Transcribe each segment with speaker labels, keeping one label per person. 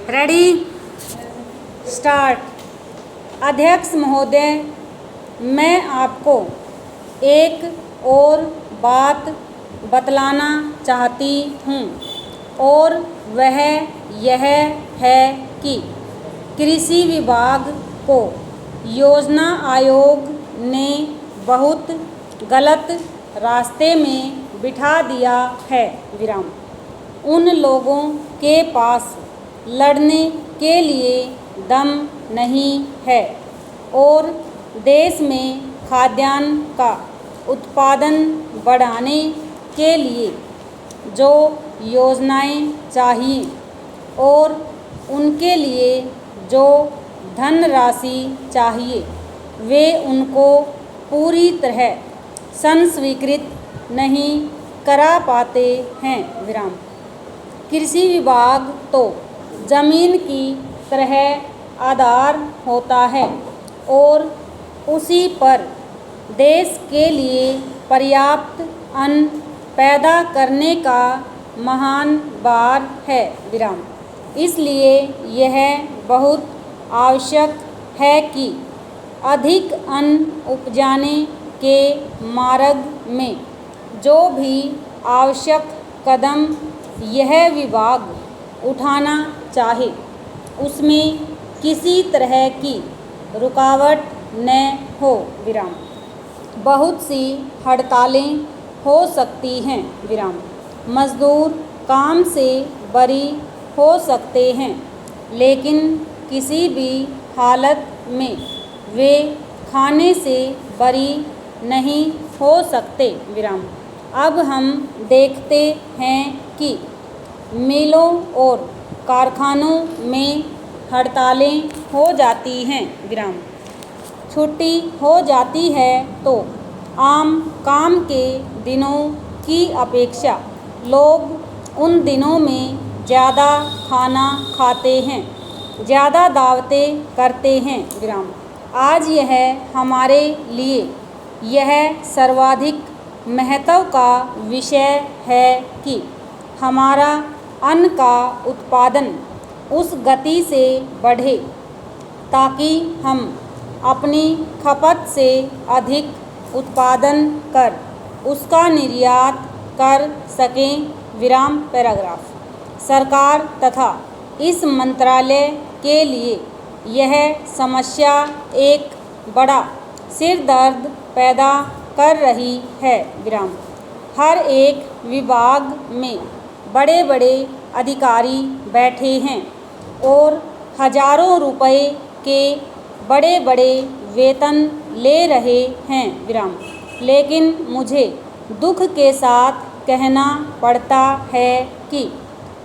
Speaker 1: Ready start. अध्यक्ष महोदय, मैं आपको एक और बात बतलाना चाहती हूँ और वह यह है कि कृषि विभाग को योजना आयोग ने बहुत गलत रास्ते में बिठा दिया है। विराम। उन लोगों के पास लड़ने के लिए दम नहीं है और देश में खाद्यान्न का उत्पादन बढ़ाने के लिए जो योजनाएं चाहिए और उनके लिए जो धनराशि चाहिए वे उनको पूरी तरह संस्वीकृत नहीं करा पाते हैं। विराम। कृषि विभाग तो जमीन की तरह आधार होता है और उसी पर देश के लिए पर्याप्त अन्न पैदा करने का महान भार है। विराम। इसलिए यह बहुत आवश्यक है कि अधिक अन्न उपजाने के मार्ग में जो भी आवश्यक कदम यह विभाग उठाना चाहे उसमें किसी तरह की रुकावट न हो। विराम। बहुत सी हड़तालें हो सकती हैं। विराम। मजदूर काम से बरी हो सकते हैं लेकिन किसी भी हालत में वे खाने से बरी नहीं हो सकते। विराम। अब हम देखते हैं कि मिलों और कारखानों में हड़तालें हो जाती हैं। विराम। छुट्टी हो जाती है तो आम काम के दिनों की अपेक्षा लोग उन दिनों में ज़्यादा खाना खाते हैं, ज़्यादा दावतें करते हैं। विराम। आज यह हमारे लिए यह सर्वाधिक महत्व का विषय है कि हमारा अन्न का उत्पादन उस गति से बढ़े ताकि हम अपनी खपत से अधिक उत्पादन कर उसका निर्यात कर सकें। विराम। पैराग्राफ। सरकार तथा इस मंत्रालय के लिए यह समस्या एक बड़ा सिरदर्द पैदा कर रही है। विराम। हर एक विभाग में बड़े बड़े अधिकारी बैठे हैं और हजारों रुपए के बड़े बड़े वेतन ले रहे हैं। विराम। लेकिन मुझे दुख के साथ कहना पड़ता है कि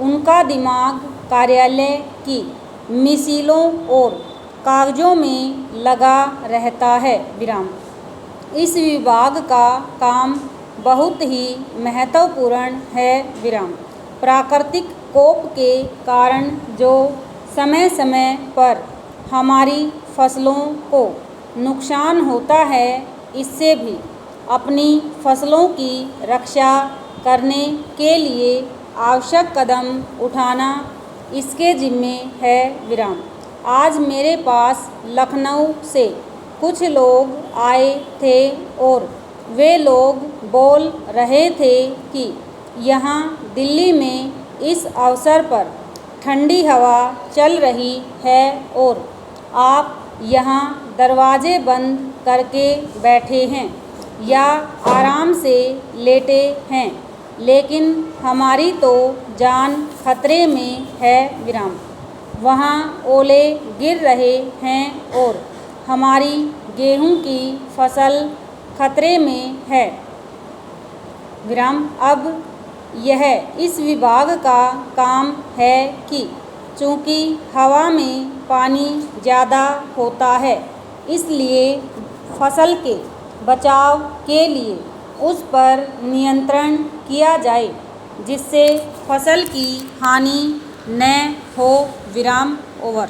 Speaker 1: उनका दिमाग कार्यालय की मिसालों और कागजों में लगा रहता है। विराम। इस विभाग का काम बहुत ही महत्वपूर्ण है। विराम। प्राकृतिक कोप के कारण जो समय समय पर हमारी फसलों को नुकसान होता है इससे भी अपनी फसलों की रक्षा करने के लिए आवश्यक कदम उठाना इसके जिम्मे है। विराम। आज मेरे पास लखनऊ से कुछ लोग आए थे और वे लोग बोल रहे थे कि यहाँ दिल्ली में इस अवसर पर ठंडी हवा चल रही है और आप यहाँ दरवाजे बंद करके बैठे हैं या आराम से लेटे हैं लेकिन हमारी तो जान खतरे में है। विराम। वहाँ ओले गिर रहे हैं और हमारी गेहूं की फसल खतरे में है। विराम। अब यह इस विभाग का काम है कि चूँकि हवा में पानी ज़्यादा होता है इसलिए फसल के बचाव के लिए उस पर नियंत्रण किया जाए जिससे फसल की हानि न हो। विराम। ओवर।